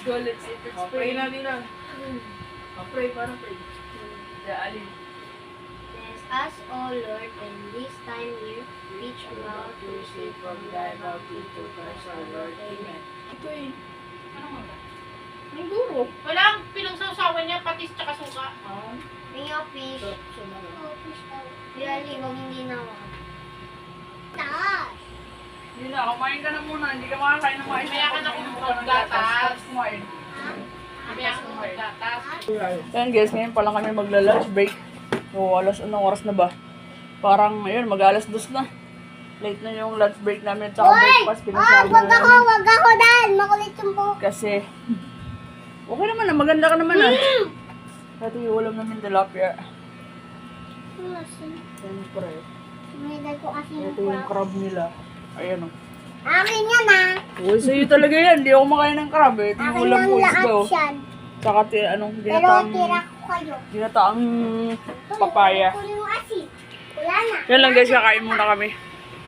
go, let's eat. Let's pray na din na. Pray, parang pray. Alin. Bless us, O Lord, and this time here, reach about to receive from thy bounty to Christ our Lord. Amen. Ito eh. Ano mo ba? Ang duro. Walang pinagsasawan niya, patis tsaka suka. May fish. Fish daw. Liwag hindi na ako. Taas! Hindi na, kumain ka na muna. Hindi ka makakain ng mais. Mamaya ka na kung gatas. Kumain. Mamaya ako magdatas. Ayan guys, ngayon pa lang kami magla-lunch break. So, anong oras na ba? Parang, ayun, mag-alas 2 na. Late na yung lunch break namin at saka breakfast. Pinasama na namin. Wag ako dahil makulit yung buhok. Kasi, okay naman na, maganda ka naman ah. Dati yung ulam namin tilapia. Siyempre. Sumidal ko kasi yung Ito yung crab nila. Ayan o. Akin yan ah. Uy, sa'yo talaga yan. Hindi ako makain ng crab eh. Ito yung Akin ulam lang ko lahat isda. yan. Tsaka anong Pero ginataang, tira ko kayo. ginataang papaya. Kunin mo asin. Wala na. Yan lang guys, kakain muna kami.